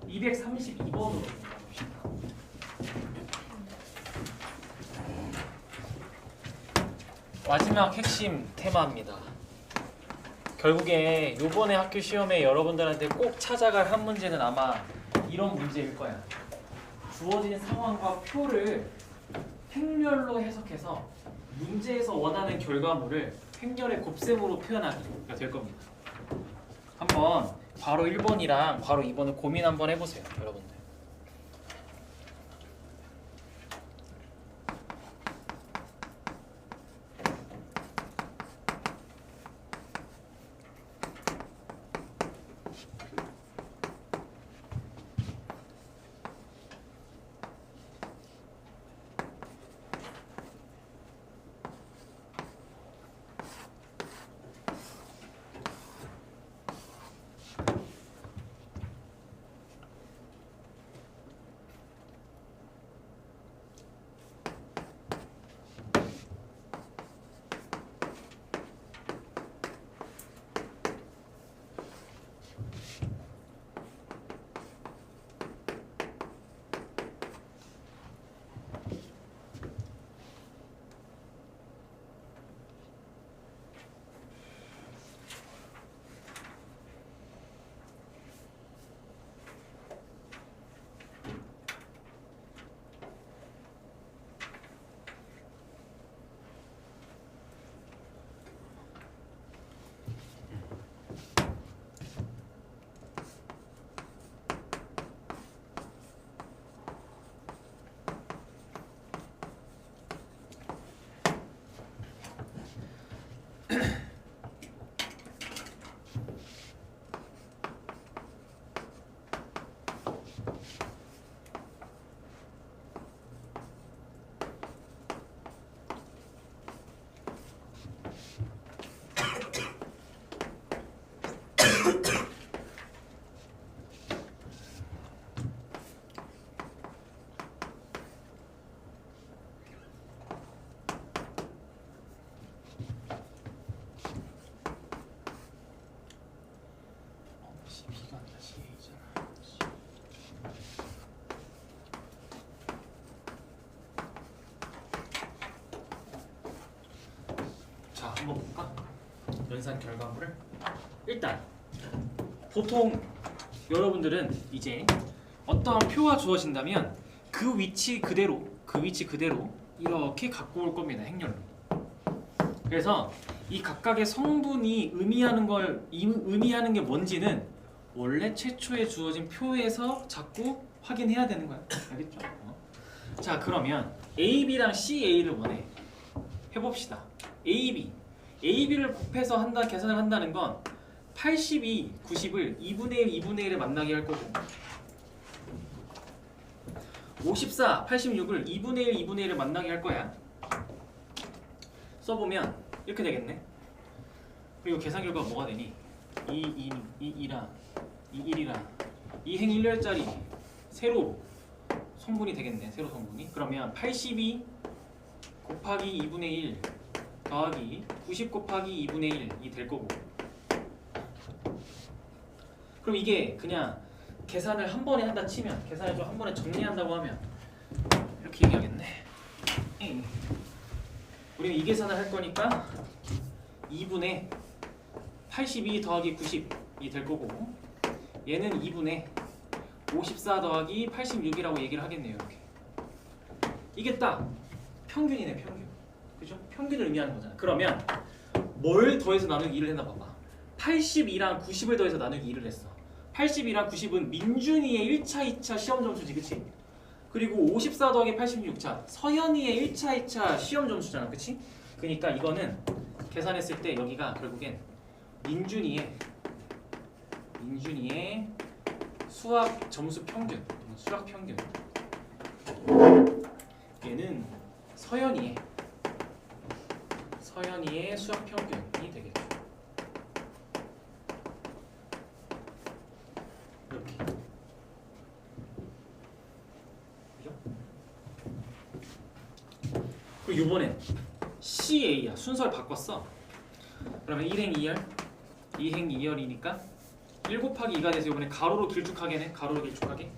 232번으로 마지막 핵심 테마입니다. 결국에 요번에 학교 시험에 여러분들한테 꼭 찾아갈 한 문제는 아마 이런 문제일 거야. 주어진 상황과 표를 행렬로 해석해서 문제에서 원하는 결과물을 행렬의 곱셈으로 표현하기가 될 겁니다. 한번 바로 1번이랑 바로 2번을 고민 한번 해보세요, 여러분들. 자, 한번 볼까? 연산 결과물을. 일단 보통 여러분들은 이제 어떠한 표가 주어진다면 그 위치 그대로 이렇게 갖고 올 겁니다, 행렬로. 그래서 이 각각의 성분이 의미하는 게 뭔지는 원래 최초에 주어진 표에서 자꾸 확인해야 되는 거야. 알겠죠? 자, 그러면 AB랑 CA를 원해. 해봅시다. AB를 곱해서 계산을 한다는 건 82, 90을 2분의 1, 2분의 1에 만나게 할 거고 54, 86을 2분의 1, 2분의 1에 만나게 할 거야. 써보면 이렇게 되겠네. 그리고 계산 결과가 뭐가 되니? 2랑 1이랑 2행 1열짜리 세로 성분이 되겠네. 세로 성분이. 그러면 82 곱하기 2분의 1 더하기 90 곱하기 2분의 1이 될 거고. 그럼 이게 그냥 계산을 한 번에 한다 치면, 계산을 좀 한 번에 정리한다고 하면 이렇게 얘기하겠네. 우리는 이 계산을 할 거니까 2분의 82 더하기 90이 될 거고, 얘는 2분의 54 더하기 86이라고 얘기를 하겠네요. 이렇게. 이게 딱 평균이네, 평균. 그죠? 평균을 의미하는 거잖아. 그러면 뭘 더해서 나누기 2를 했나 봐봐. 82랑 90을 더해서 나누기 2를 했어. 82랑 90은 민준이의 1차, 2차 시험 점수지, 그치? 그리고 54 더하기 86차 서현이의 1차, 2차 시험 점수잖아, 그치? 그러니까 이거는 계산했을 때 여기가 결국엔 민준이의 수학 점수 평균, 수학 평균. 얘는 서현이의 수학 평균이 되겠죠. 이렇게. 그죠? 그리고 이번엔 CA야. 순서를 바꿨어. 그러면 1행 2열, 2행 2열이니까 1 곱하기 2가 돼서 이번에 가로로 길쭉하게네. 가로로 길쭉하게.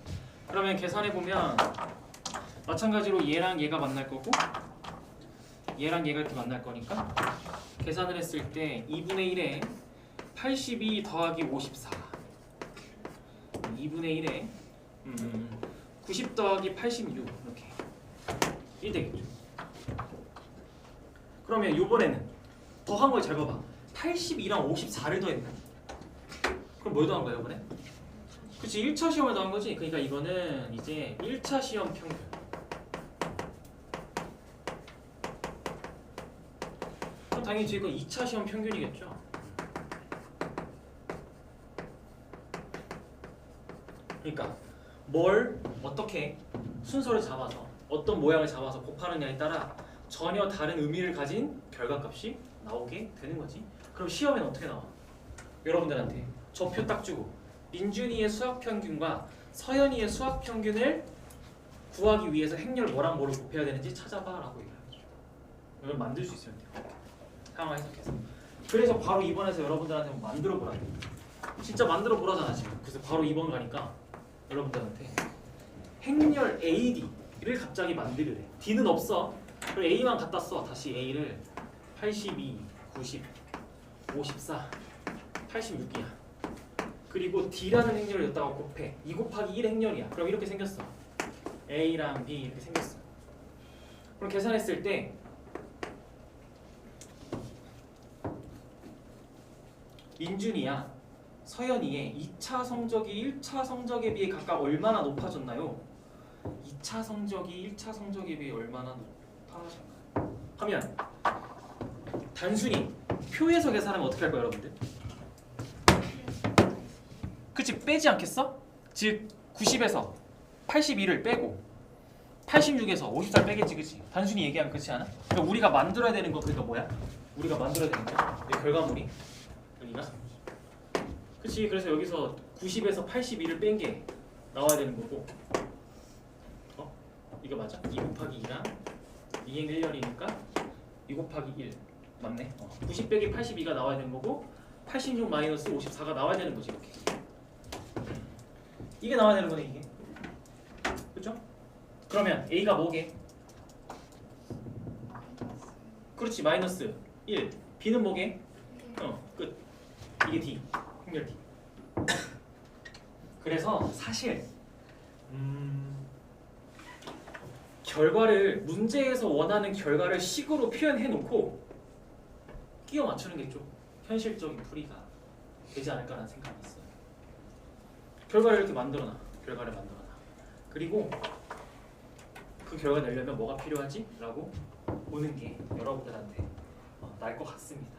그러면 계산해보면 마찬가지로 얘랑 얘가 만날 거고 얘랑 얘가 이렇게 만날 거니까 계산을 했을 때 2분의 1에 82 더하기 54 2분의 1에 90 더하기 86 이렇게 1 되겠죠. 그러면 이번에는 더한 걸 잘 봐봐. 82랑 54를 더했네. 그럼 뭘 더한 거야 이번에? 그치 1차 시험을 더한 거지. 그러니까 이거는 이제 1차 시험 평균. 그럼 당연히 이건 2차 시험 평균이겠죠. 그러니까 뭘 어떻게 순서를 잡아서 어떤 모양을 잡아서 곱하느냐에 따라 전혀 다른 의미를 가진 결과값이 나오게 되는 거지. 그럼 시험에는 어떻게 나와? 여러분들한테 저표 딱 주고 민준이의 수학 평균과 서연이의 수학 평균을 구하기 위해서 행렬 뭐랑 뭐를 곱해야 되는지 찾아봐라고 얘기하죠. 이걸 만들 수 있으면 돼요. 상황 해석해서. 그래서 바로 2번에서 여러분들한테 만들어 보라. 진짜 만들어 보라잖아 지금. 그래서 바로 2번 가니까 여러분들한테 행렬 AD를 갑자기 만들으래. D는 없어. 그리고 A만 갖다 써. 다시 A를 82, 90, 54, 86이야. 그리고 D라는 행렬을 여기다가 곱해. 2 곱하기 1 행렬이야. 그럼 이렇게 생겼어. A랑 B 이렇게 생겼어. 그럼 계산했을 때 민준이야 서연이의 2차 성적이 1차 성적에 비해 각각 얼마나 높아졌나요? 2차 성적이 1차 성적에 비해 얼마나 높아졌나요? 하면 단순히 표에서 계산하면 어떻게 할 거예요 여러분들? 그치 빼지 않겠어? 즉 90에서 82를 빼고 86에서 54를 빼겠지 그치? 단순히 얘기하면 그렇지 않아? 그러니까 우리가 만들어야 되는 거 그러니까 뭐야? 우리가 만들어야 되는 거? 이 결과물이 여기가 그치? 그래서 여기서 90에서 82를 뺀 게 나와야 되는 거고 이거 맞아? 2 곱하기 2랑 2행 1년이니까 2 곱하기 1 맞네 90 빼기 82가 나와야 되는 거고 86 마이너스 54가 나와야 되는 거지 이렇게 이게 나와야 되는 거네 이게 그렇죠? 그러면 A가 뭐게? 그렇지 마이너스 1 B는 뭐게? 끝 이게 D 행렬 D 그래서 사실 결과를 문제에서 원하는 결과를 식으로 표현해 놓고 끼워 맞추는 게 좀 현실적인 풀이가 되지 않을까라는 생각이 있어요. 결과를 이렇게 만들어놔. 결과를 만들어놔. 그리고 그 결과 내려면 뭐가 필요하지? 라고 보는 게 여러분들한테 날 것 같습니다.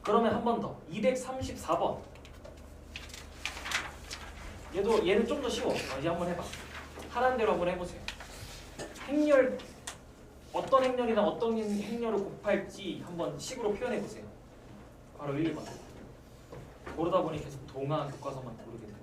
그러면 한 번 더 234번 얘는 좀 더 쉬워. 이제 한번 해봐. 하라는 대로 한번 해보세요. 행렬 어떤 행렬이나 어떤 행렬을 곱할지 한번 식으로 표현해보세요. 바로 1번. 고르다 보니 계속 동화 교과서만 고르게 되네.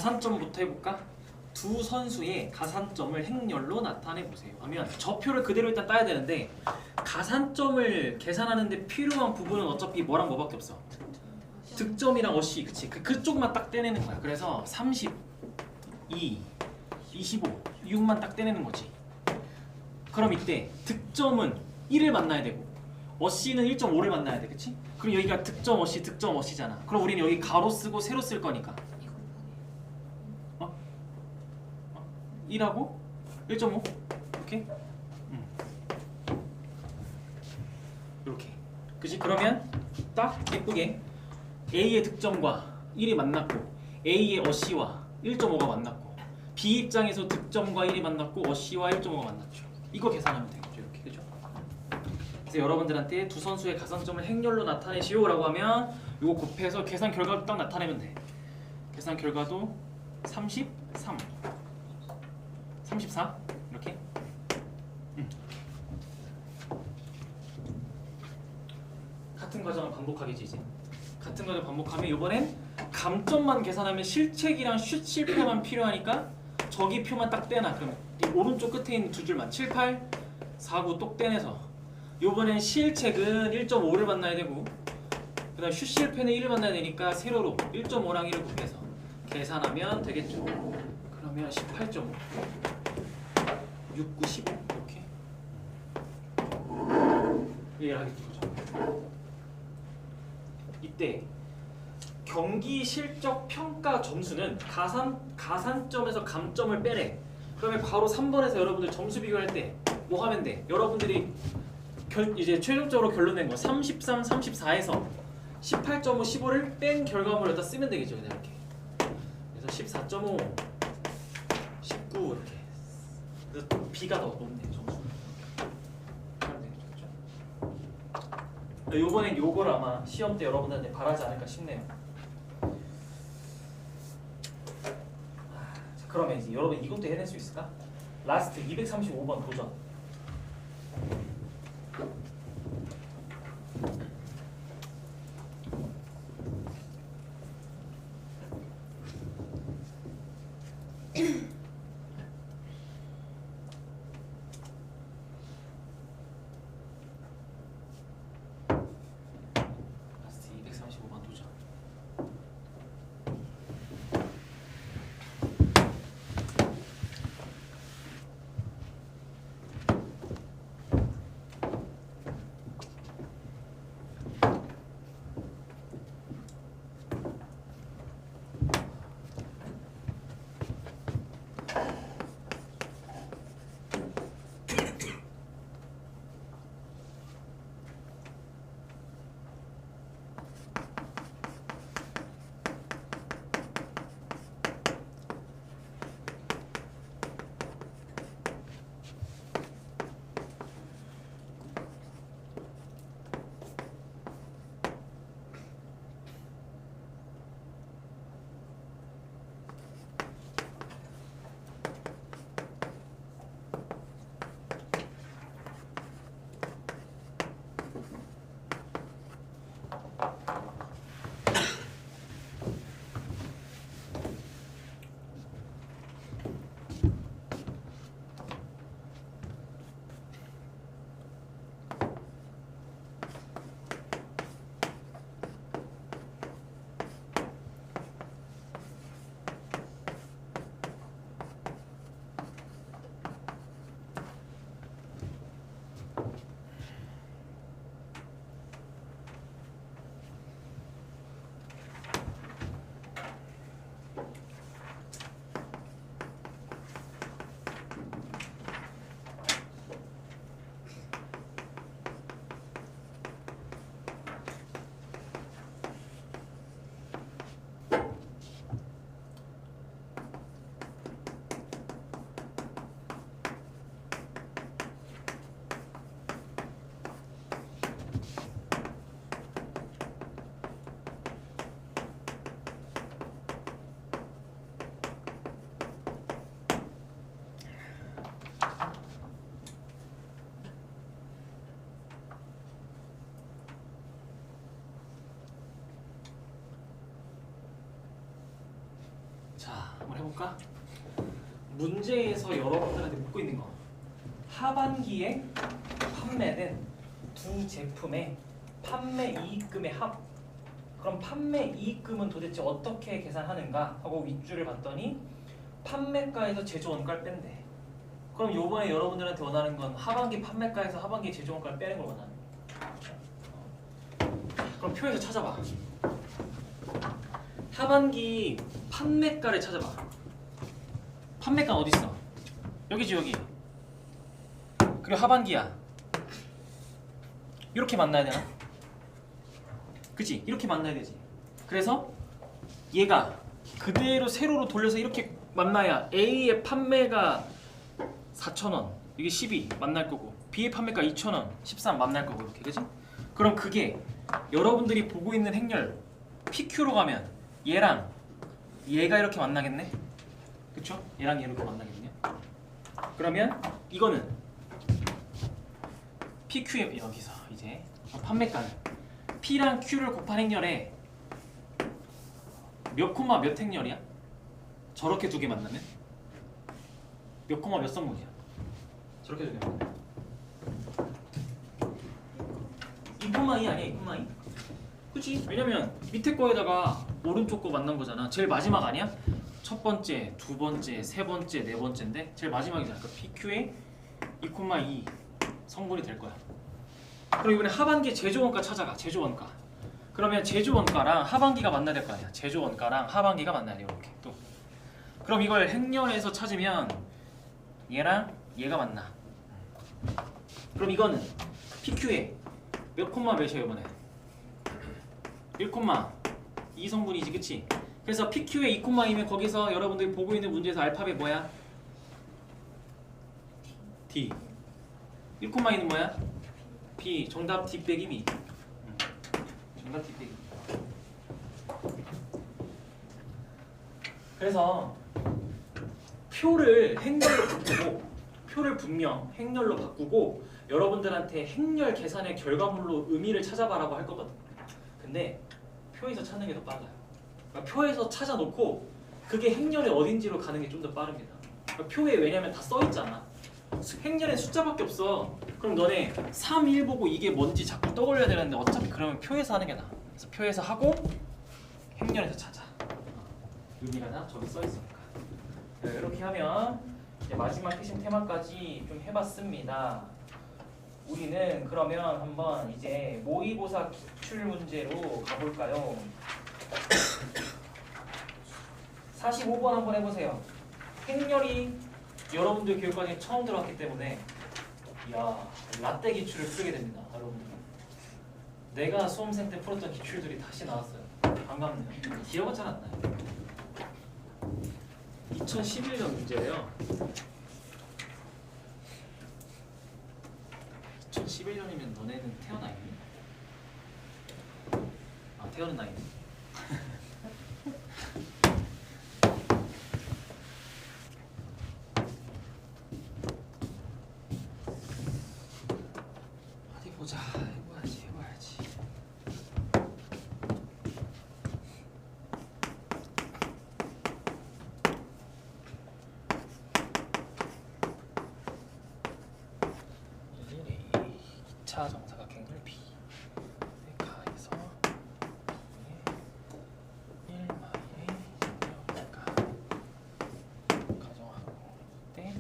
가산점부터 해볼까? 두 선수의 가산점을 행렬로 나타내 보세요 하면 저표를 그대로 일단 따야 되는데 가산점을 계산하는데 필요한 부분은 어차피 뭐랑 뭐밖에 없어. 득점이랑 어시, 그치? 그쪽만 딱 떼내는 거야. 그래서 30, 2, 25, 6만 딱 떼내는 거지. 그럼 이때 득점은 1을 만나야 되고 어시는 1.5를 만나야 돼, 그치? 그리고 여기가 득점 어시잖아. 그럼 우리는 여기 가로 쓰고 세로 쓸 거니까 1하고 1.5 이렇게 이렇게 그치? 그러면 딱 예쁘게 A의 득점과 1이 만났고 A의 어시와 1.5가 만났고 B 입장에서 득점과 1이 만났고 어시와 1.5가 만났죠. 이거 계산하면 되겠죠. 이렇게 그죠? 그래서 여러분들한테 두 선수의 가산점을 행렬로 나타내시오 라고 하면 이거 곱해서 계산 결과를 딱 나타내면 돼. 계산 결과도 33 34 이렇게 같은 과정을 반복하겠지 이제. 같은 과정을 반복하면 이번엔 감점만 계산하면 실책이랑 슛 실패만 필요하니까 저기 표만 딱 떼놔. 그럼 이 오른쪽 끝에 있는 두 줄만 7, 8, 4, 9 똑 떼내서 이번엔 실책은 1.5를 만나야 되고 그 다음 슛 실패는 1을 만나야 되니까 세로로 1.5랑 1을 곱해서 계산하면 되겠죠. 그러면 18.5 6, 9, 15 이렇게 이해를 하겠죠. 그죠? 이때 경기 실적 평가 점수는 가산점에서 감점을 빼래. 그러면 바로 3번에서 여러분들 점수 비교할 때 뭐 하면 돼? 여러분들이 이제 최종적으로 결론 낸 거 33, 34에서 18.5, 15를 뺀 결과물을 여기다 쓰면 되겠죠. 그냥 이렇게. 그래서 14.5, 19 이렇게. 그래서 B가 더 높네 점수. 하면 되겠죠. 그렇죠? 요번엔 요걸 아마 시험 때 여러분들한테 바라지 않을까 싶네요. 자, 그러면 이제 여러분 이것도 해낼 수 있을까? 라스트 235번 도전. 라스트 235번 도전. 한번 해볼까? 문제에서 여러분들한테 묻고 있는 거. 하반기에 판매된 두 제품의 판매 이익금의 합. 그럼 판매 이익금은 도대체 어떻게 계산하는가 하고 윗줄을 봤더니 판매가에서 제조 원가를 뺀대. 그럼 요번에 여러분들한테 원하는 건 하반기 판매가에서 하반기 제조 원가를 빼는 걸 원하는 거야. 그럼 표에서 찾아봐. 하반기 판매가를 찾아봐. 판매가 어디 있어? 여기지 여기. 그리고 하반기야. 이렇게 만나야 되나? 그치? 이렇게 만나야 되지. 그래서 얘가 그대로 세로로 돌려서 이렇게 만나야 A의 판매가 4,000원, 이게 12 만날 거고 B의 판매가 2,000원, 13 만날 거고 이렇게, 그치? 그럼 그게 여러분들이 보고 있는 행렬 PQ로 가면 얘랑 얘가 이렇게 만나겠네? 그쵸? 얘랑 얘 이렇게 만나겠네요. 그러면 이거는 PQ에 여기서 이제 판매가는 P랑 Q를 곱한 행렬에 몇 콤마 몇 행렬이야? 저렇게 두 개 만나면? 몇 콤마 몇 성분이야? 저렇게 두 개 만나면 2,2 아니야? 2,2? 그치? 왜냐면 밑에 거에다가 오른쪽 거 만난 거잖아. 제일 마지막 아니야? 첫 번째, 두 번째, 세 번째, 네 번째인데 제일 마지막이잖아. 그러니까 PQ에 2,2 성분이 될 거야. 그럼 이번에 하반기 제조원가 찾아가. 제조원가. 그러면 제조원가랑 하반기가 만나야 될 거 아니야. 제조원가랑 하반기가 만나야 돼. 이렇게 또. 그럼 이걸 행렬에서 찾으면 얘랑 얘가 만나. 그럼 이거는 PQ에 몇 콤마 몇이야 이번에? 1,2 성분이지, 그치? 그래서 PQ에 2,2면 거기서 여러분들이 보고 있는 문제에서 알파벳 뭐야? D. 1,2는 뭐야? B. 정답 D 빼기 B. 정답 D 빼기 B. 그래서 표를 행렬로 바꾸고, 표를 분명 행렬로 바꾸고 여러분들한테 행렬 계산의 결과물로 의미를 찾아봐라고 할 거거든. 근데 표에서 찾는 게 더 빨라요. 그러니까 표에서 찾아놓고 그게 행렬이 어딘지로 가는 게 좀 더 빠릅니다. 그러니까 표에 왜냐면 다 써있잖아. 행렬엔 숫자밖에 없어. 그럼 너네 3, 1 보고 이게 뭔지 자꾸 떠올려야 되는데 어차피 그러면 표에서 하는 게 나아. 그래서 표에서 하고 행렬에서 찾아. 의미가 나? 저기 써있으니까. 이렇게 하면 이제 마지막 핵심 테마까지 좀 해봤습니다. 우리는 그러면 한번 이제 모의고사 기출 문제로 가볼까요? 45번 한번 해보세요. 행렬이 여러분들 교육과정에 처음 들어왔기 때문에 이야 라떼 기출을 풀게 됩니다. 여러분들 내가 수험생 때 풀었던 기출들이 다시 나왔어요. 반갑네요. 기억은 잘 안 나요. 2011년 문제예요. 2011년이면 너네는 태어나 있니? 아 태어는 나이네. 어디 보자. 해봐야지. 차 정사각형을 B 가에서 1마의 영역가 가정하고 때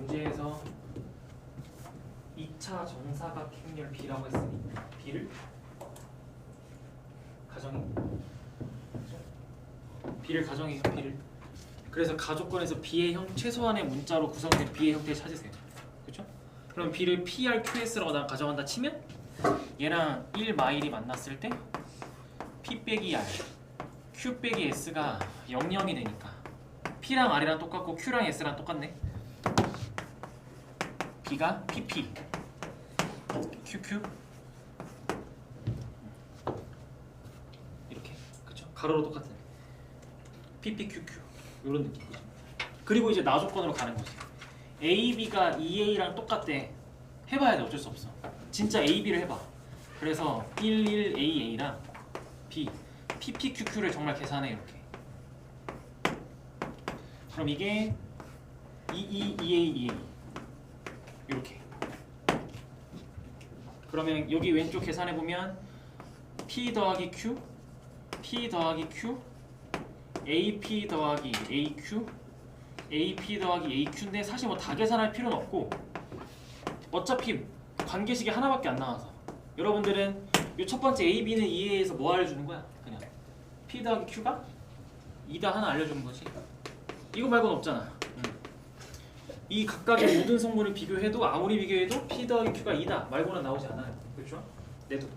문제에서 2차 정사각 행렬 B라고 했으니 B를 가정해. B를 가정해요. B를. 그래서 가조건에서 B의 최소한의 문자로 구성된 B의 형태를 찾으세요. 그렇죠? 그럼 B를 PRQS라고 난 가정한다 치면 얘랑 1마일이 만났을 때 P 빼기 R, Q 빼기 S가 00이 되니까 P랑 R이랑 똑같고 Q랑 S랑 똑같네. B가 PP, QQ 이렇게. 그렇죠? 가로로 똑같은 PP, QQ 이런 느낌이죠. 그리고 이제 나조건으로 가는 거지. AB가 EA랑 똑같대. 해봐야 돼. 어쩔 수 없어. 진짜 AB를 해봐. 그래서 11AA랑 B, PPQQ를 정말 계산해 이렇게. 그럼 이게 22EA 이렇게. 그러면 여기 왼쪽 계산해 보면 P 더하기 Q, P 더하기 Q, AP 더하기 AQ, AP 더하기 AQ인데 사실 뭐 다 계산할 필요는 없고 어차피 관계식이 하나밖에 안 나와서 여러분들은 이 첫 번째 AB는 EA에서 뭐 알려주는 거야? 그냥 P 더하기 Q가 2다 하나 알려주는 거지. 이거 말고는 없잖아. 이 각각의 모든 성분을 비교해도 아무리 비교해도 P 더하기 Q가 2다 말고는 나오지 않아요. 그렇죠? 내도.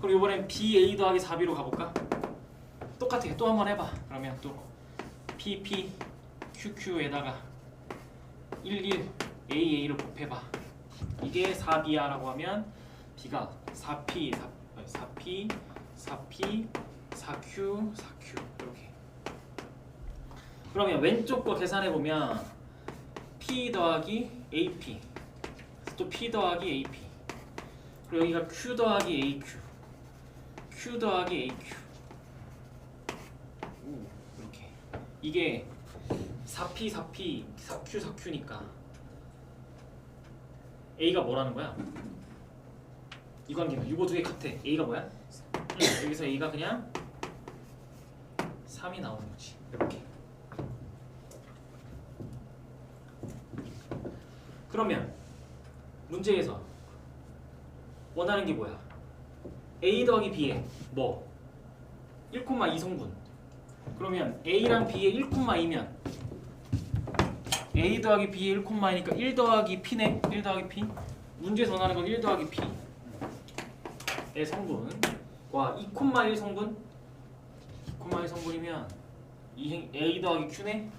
그럼 이번엔 BA 더하기 4B로 가볼까? 똑같아. 또 한 번 해봐. 그러면 또 PP QQ에다가 11AA를 곱해봐. 이게 4B야라고 하면 B가 4P, 4P, 4P, 4Q, 4Q 이렇게. 그러면 왼쪽 거 계산해보면 P 더하기 AP 또 P 더하기 AP 그리고 여기가 Q 더하기 AQ Q 더하기 AQ 이렇게. 이게 4P, 4P, 4Q, 4Q니까 A가 뭐라는 거야? 이 관계는 이거 두 개 같아. A가 뭐야? 여기서 A가 그냥 3이 나오는 거지. 이렇게. 그러면 문제에서 원하는 게 뭐야? A 더하기 B에 뭐? 1,2 성분. 그러면 A랑 B의 1,2면 A 더하기 B의 1,2니까 1 더하기 P네. 1 더하기 P. 문제에서 원하는 건 1 더하기 P의 성분과 2,1 성분. 2,1 성분이면 A 더하기 Q네.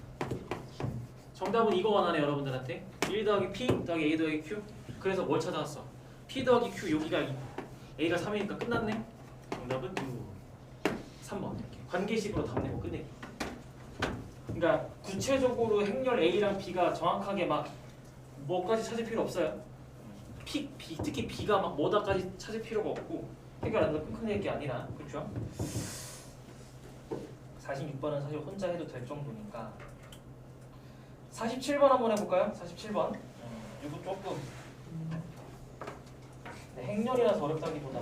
정답은 이거 원하네 여러분들한테. 1 더하기 P 더하기 A 더하기 Q. 그래서 뭘 찾아왔어? P 더하기 Q 여기가 A가 3이니까 끝났네. 정답은 3번. 이렇게 관계식으로 답 내고 끝내기. 그러니까 구체적으로 행렬 A랑 B가 정확하게 막 뭐까지 찾을 필요 없어요. P, B, 특히 B가 막 뭐다까지 찾을 필요가 없고 해결한다 끝낼 게 아니라. 그렇죠? 46번은 사실 혼자 해도 될 정도니까 47번 한번 해볼까요? 47번. 이거 조금 행렬이라서 어렵다기보다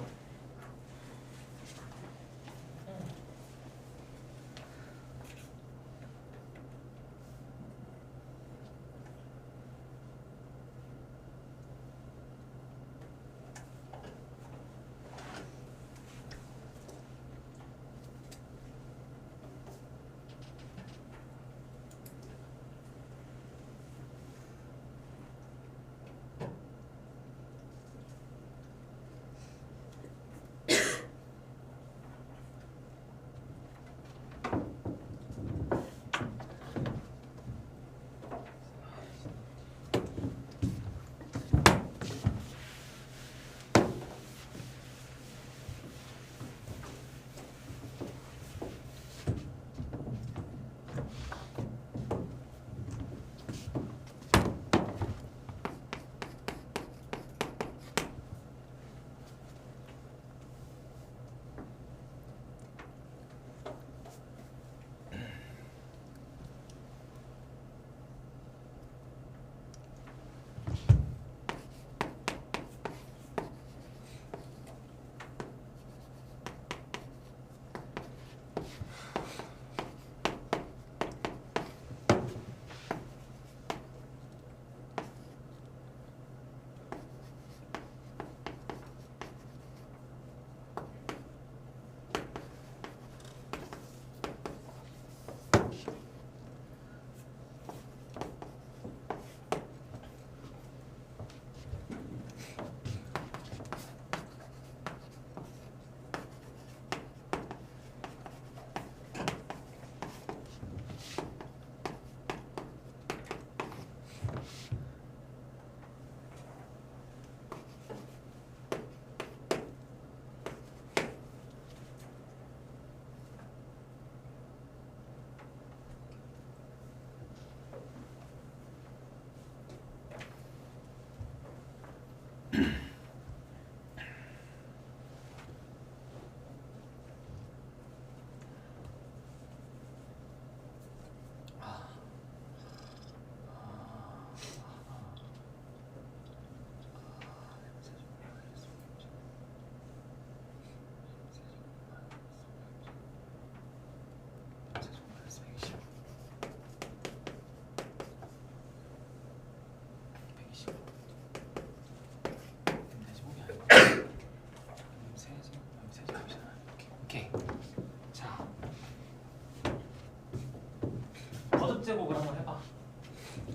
제곱을 한번 해봐.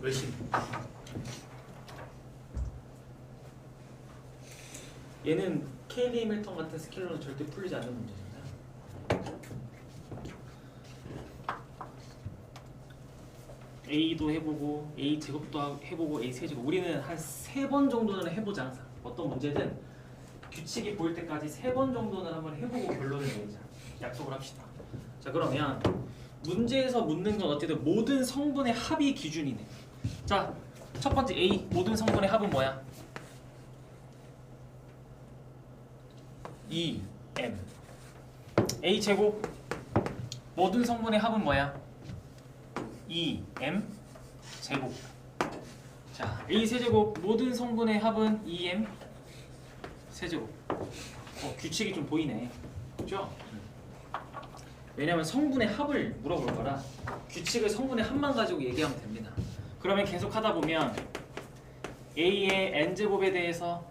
열심히. 얘는 케일리 밀턴 같은 스킬러는 절대 풀리지 않는 문제입니다. A도 해보고 A 제곱도 해보고 A 세제곱. 우리는 한 3번 정도는 해보자 항상. 어떤 문제든 규칙이 보일 때까지 3번 정도는 한번 해보고 결론을 내자. 약속을 합시다. 자 그러면 문제에서 묻는 건 어쨌든 모든 성분의 합이 기준이네. 자 첫 번째 A 모든 성분의 합은 뭐야? 2m A 제곱 모든 성분의 합은 뭐야? 2m 제곱. 자 A 세제곱 모든 성분의 합은 2m 세제곱. 규칙이 좀 보이네. 그렇죠? 왜냐면 성분의 합을 물어볼 거라 규칙을 성분의 합만 가지고 얘기하면 됩니다. 그러면 계속 하다 보면 A의 n제곱에 대해서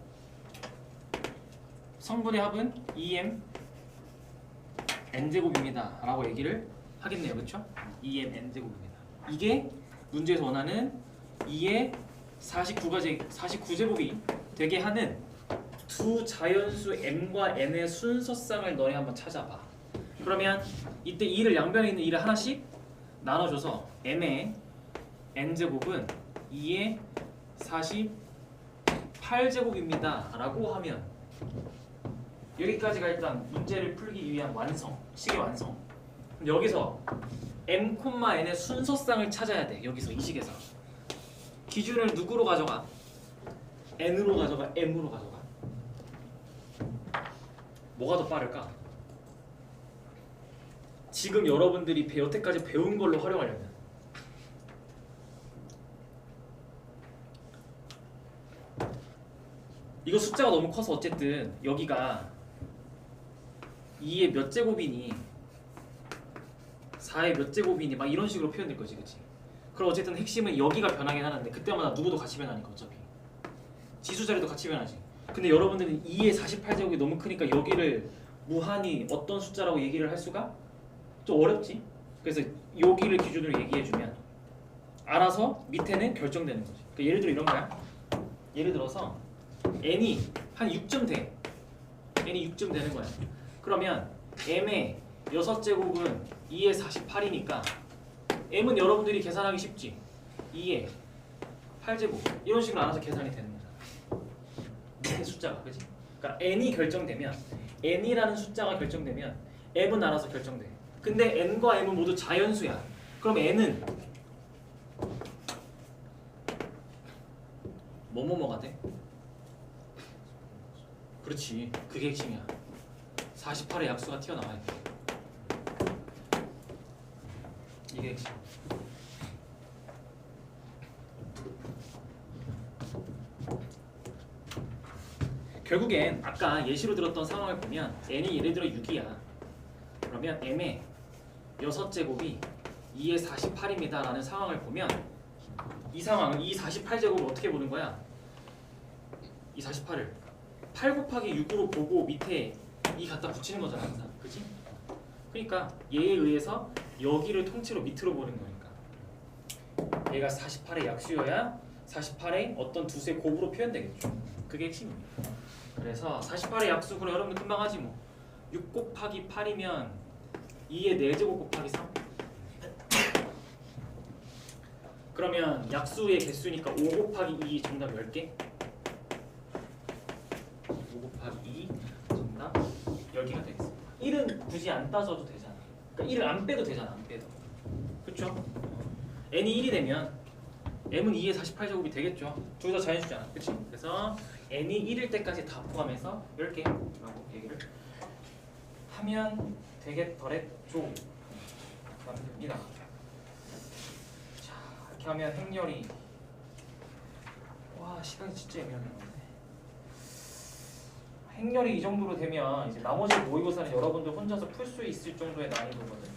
성분의 합은 2m n제곱입니다 라고 얘기를 하겠네요. 그렇죠? 2m n제곱입니다. 이게 문제에서 원하는 2의 49제곱이 되게 하는 두 자연수 m과 n의 순서쌍을 너네 한번 찾아봐. 그러면 이때 2를 양변에 있는 2를 하나씩 나눠줘서 m의 n제곱은 2의 48제곱입니다 라고 하면 여기까지가 일단 문제를 풀기 위한 완성, 식의 완성. 여기서 m, n의 순서쌍을 찾아야 돼. 여기서 이 식에서 기준을 누구로 가져가? n으로 가져가? m으로 가져가? 뭐가 더 빠를까? 지금 여러분들이 여태까지 배운 걸로 활용하려면 이거 숫자가 너무 커서 어쨌든 여기가 2의 몇 제곱이니 4의 몇 제곱이니 막 이런 식으로 표현될 거지, 그치? 그럼 어쨌든 핵심은 여기가 변하긴 하는데 그때마다 누구도 같이 변하니까 어차피 지수 자리도 같이 변하지. 근데 여러분들은 2의 48제곱이 너무 크니까 여기를 무한히 어떤 숫자라고 얘기를 할 수가 좀 어렵지. 그래서 여기를 기준으로 얘기해주면 알아서 밑에는 결정되는 거지. 그러니까 예를 들어 이런 거야. 예를 들어서 n이 한 6점 돼. n이 6점 되는 거야. 그러면 m의 6제곱은 2의 48이니까 m은 여러분들이 계산하기 쉽지. 2의 8제곱 이런 식으로 알아서 계산이 되는 거잖아. 밑에 숫자가, 그치? 그러니까 n이 결정되면 n이라는 숫자가 결정되면 m은 알아서 결정돼. 근데 n과 m은 모두 자연수야. 그럼 n은 뭐뭐뭐가 돼? 그렇지, 그게 핵심이야. 48의 약수가 튀어나와야 돼. 이게 핵심. 결국엔 아까 예시로 들었던 상황을 보면 n이 예를 들어 6이야. 그러면 m의 6제곱이 2의 48입니다 라는 상황을 보면 이 상황은 이 48제곱을 어떻게 보는 거야? 이 48을 8 곱하기 6으로 보고 밑에 2 갖다 붙이는 거잖아 항상. 그치? 그러니까 얘에 의해서 여기를 통째로 밑으로 보는 거니까 얘가 48의 약수여야 48의 어떤 두세 곱으로 표현되겠죠. 그게 핵심입니다. 그래서 48의 약수 그럼 여러분들 금방 하지 뭐. 6 곱하기 8이면 2의 4제곱 곱하기 3. 그러면 약수의 개수니까 5 곱하기 2 정답 10개. 5 곱하기 2 정답 10개가 되겠습니다. 1은 굳이 안 따져도 되잖아. 그러니까 1을 안 빼도 되잖아. 안 빼도. 그렇죠? n이 1이 되면 m은 2의 48제곱이 되겠죠. 둘 다 자연수잖아. 그치? 그래서 n이 1일 때까지 다 포함해서 10개 라고 얘기를 하면 되겠더랬죠. 하면 됩니다. 자, 이렇게 하면 행렬이 와 시간이 진짜 애매하네. 행렬이 이 정도로 되면 이제 나머지 모의고사는 여러분들 혼자서 풀 수 있을 정도의 난이도거든.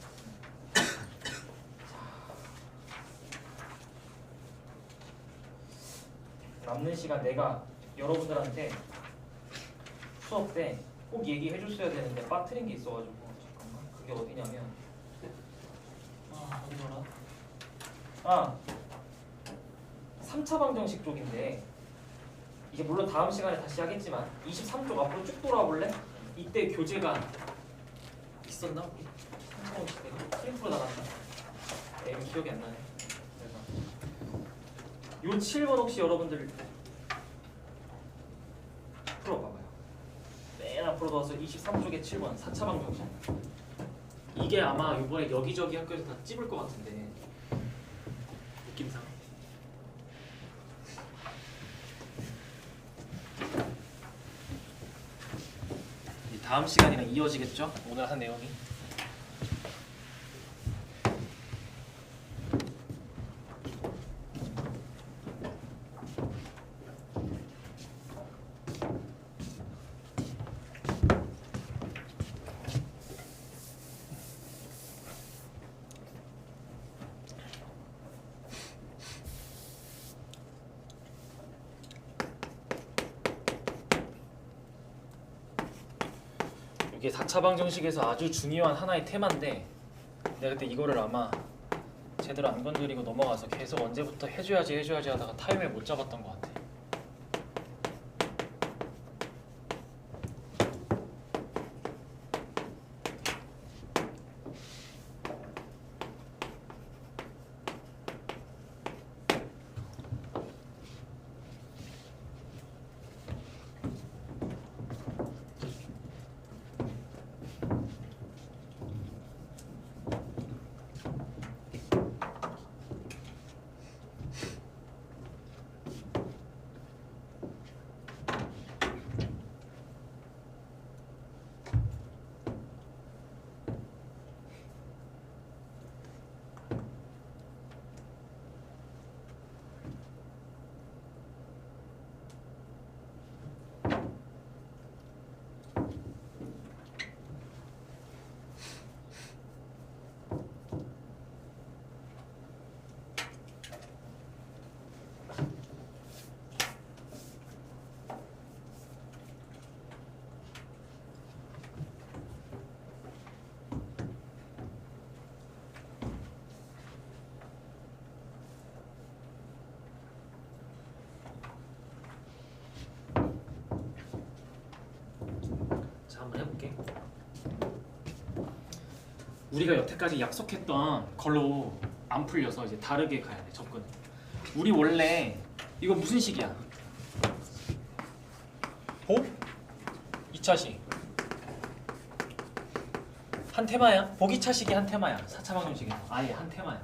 남는 시간 내가 여러분들한테 수업 때 꼭 얘기해 줬어야 되는데 빠뜨린 게 있어가지고 잠깐만 그게 어디냐면 어디더라? 아 3차 방정식 쪽인데 이제 물론 다음 시간에 다시 하겠지만 23쪽 앞으로 쭉 돌아볼래? 이때 교재가 있었나? 3차 방정식 때문에 프린트로 나갔나? 이거 기억이 안 나네. 그래서 요 7번 혹시 여러분들 풀어봐봐요. 맨 앞으로 넣어서 23쪽에 7번 4차 방정식. 이게 아마 이번에 여기저기 학교에서 다 찝을 것 같은데 느낌상. 다음 시간이랑 이어지겠죠? 오늘 한 내용이. 이게 4차 방정식에서 아주 중요한 하나의 테마인데 내가 그때 이거를 아마 제대로 안 건드리고 넘어가서 계속 언제부터 해줘야지 하다가 타임을 못 잡았던 것 같아. 한번 해볼게. 우리가 여태까지 약속했던 걸로 안 풀려서 이제 다르게 가야 돼. 접근. 우리 원래 이거 무슨 식이야? 복? 2차식. 한 테마야. 복 2차식이 한 테마야. 4차 방정식이 아예 한 테마야.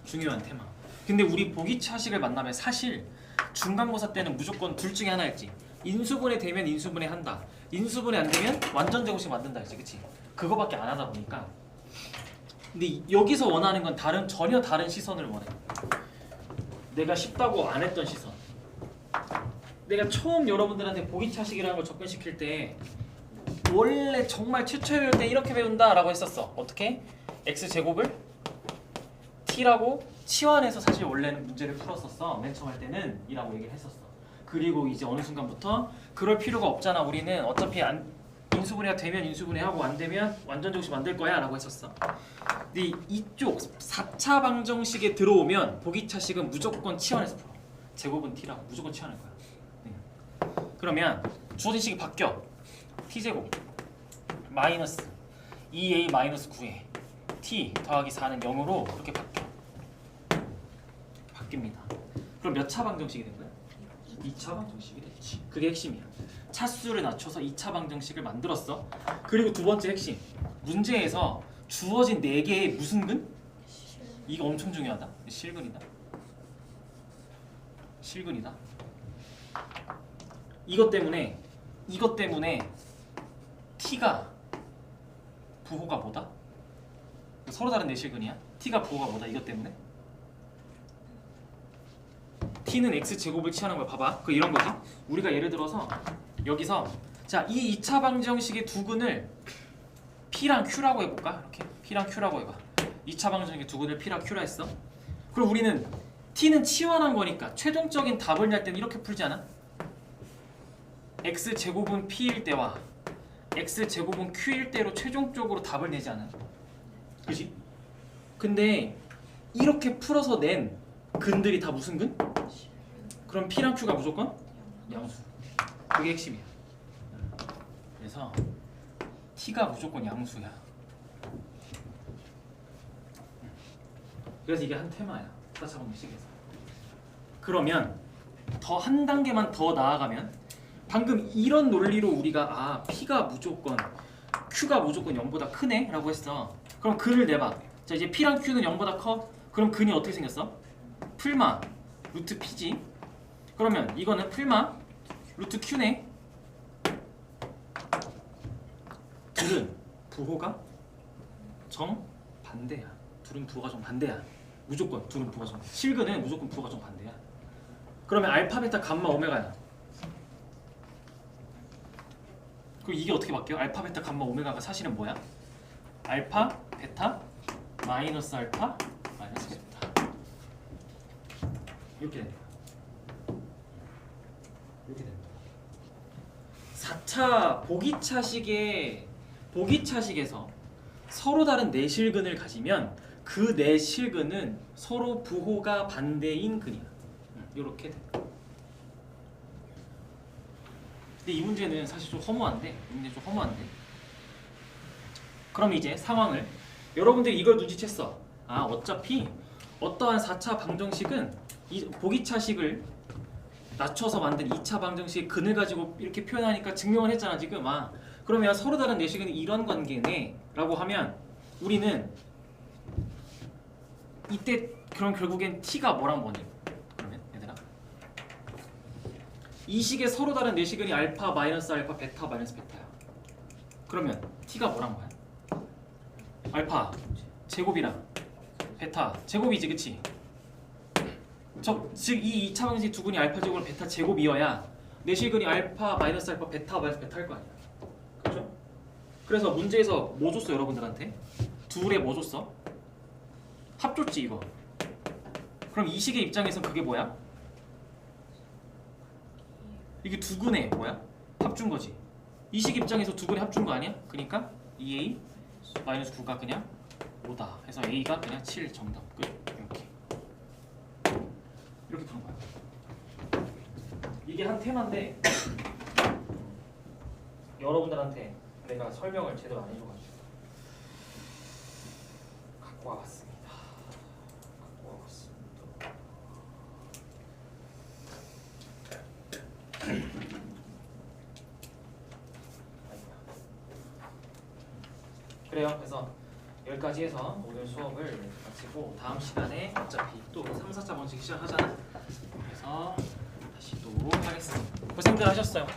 중요한 테마. 근데 우리 복 2차식을 만나면 사실 중간고사 때는 무조건 둘 중에 하나였지. 인수분해 되면 인수분해 한다. 인수분해 안 되면 완전 제곱식 만든다 했지, 그치? 그거밖에 안 하다 보니까. 근데 여기서 원하는 건 전혀 다른 시선을 원해. 내가 쉽다고 안 했던 시선. 내가 처음 여러분들한테 보기차식이라는 걸 접근시킬 때 원래 정말 최초에 배울 때 이렇게 배운다라고 했었어. 어떻게? x제곱을 t라고 치환해서 사실 원래는 문제를 풀었었어. 맨 처음 할 때는 이라고 얘기를 했었어. 그리고 이제 어느 순간부터 그럴 필요가 없잖아. 우리는 어차피 인수분해가 되면 인수분해하고 안 되면 완전 제곱식 만들 거야 라고 했었어. 근데 이쪽 4차 방정식에 들어오면 보기차식은 무조건 치환해서 풀어. 제곱은 t라고 무조건 치환할 거야. 네. 그러면 주어진 식이 바뀌어. t제곱 마이너스 2a 마이너스 9에 t 더하기 4는 0으로 그렇게 바뀝니다. 그럼 몇 차 방정식이 된 거야? 2차 방정식이 됐지. 그게 핵심이야. 차수를 낮춰서 2차 방정식을 만들었어. 그리고 두 번째 핵심. 문제에서 주어진 4개의 무슨 근? 이거 엄청 중요하다. 실근이다. 실근이다. 이것 때문에 t가 부호가 뭐다? 서로 다른 내실근이야. t가 부호가 뭐다? 이것 때문에 t는 x제곱을 취하는 걸 봐봐. 그 이런 거지. 우리가 예를 들어서 여기서 자, 이 2차 방정식의 두 근을 p랑 q라고 해볼까? 이렇게 p랑 q라고 해봐. 2차 방정식의 두 근을 p랑 q라 했어. 그럼 우리는 t는 치환한 거니까 최종적인 답을 낼 때는 이렇게 풀지 않아? x제곱은 p일 때와 x제곱은 q일 때로 최종적으로 답을 내지 않아? 그지? 근데 이렇게 풀어서 낸 근들이 다 무슨 근? 그럼 P랑 Q가 무조건 양수. 그게 핵심이야. 그래서 T가 무조건 양수야. 그래서 이게 한 테마야. 4차 방정식에서. 그러면 더 한 단계만 더 나아가면 방금 이런 논리로 우리가 P가 무조건 Q가 무조건 0보다 크네 라고 했어. 그럼 근을 내봐. 자, 이제 P랑 Q는 0보다 커. 그럼 근이 어떻게 생겼어? 풀마 루트 P지. 그러면 이거는 풀마 루트 Q네. 둘은 부호가 정반대야. 둘은 부호가 정반대야. 무조건 둘은 부호가 정. 실근은 무조건 부호가 정반대야. 그러면 알파, 베타, 감마, 오메가야. 그럼 이게 어떻게 바뀌어? 알파, 베타, 감마, 오메가가 사실은 뭐야? 알파, 베타, 마이너스 알파, 마이너스 베타. 이렇게 됩니다. 이렇게 됩니다. 4차 보기차식에서 서로 다른 내실근을 가지면 그 내실근은 서로 부호가 반대인 근이야. 이렇게 돼. 근데 이 문제는 사실 좀 허무한데, 그럼 이제 상황을 여러분들이 이걸 눈치챘어. 어차피 어떠한 4차 방정식은 이 보기차식을 낮춰서 만든 2차 방정식의 근을 가지고 이렇게 표현하니까 증명을 했잖아 지금. 그러면 서로 다른 내식은 이런 관계네 라고 하면 우리는 이때 그럼 결국엔 T가 뭐랑 뭐니? 그러면 얘들아 이 식의 서로 다른 내시근이 알파, 마이너스 알파, 베타, 마이너스 베타야. 그러면 T가 뭐랑 뭐야? 알파 제곱이랑 베타 제곱이지, 그치? 즉 이 2차 방정식 두 근이 알파 제곱이랑 베타 제곱이어야 내실근이 알파, 마이너스 알파, 베타, 마이너스 베타 할 거 아니야. 그렇죠? 그래서 문제에서 뭐 줬어 여러분들한테? 둘에 뭐 줬어? 합 줬지 이거. 그럼 이 식의 입장에선 그게 뭐야? 이게 두 근에 뭐야? 합 준 거지. 이 식 입장에서 두 근에 합 준 거 아니야? 그러니까 2a 마이너스 9가 그냥 5다 해서 a가 그냥 7 정답 끝. 이렇게 푸는 거야. 이게 한 테마인데 여러분들한테 내가 설명을 제대로 안 해줘가지고 갖고 와봤습니다. 그래요. 그래서 여기까지 해서 오늘 수업을 마치고 다음 시간에 어차피 또 3, 4차 방정식 시작하잖아. 그래서 다시 또 하겠습니다. 고생들 하셨어요.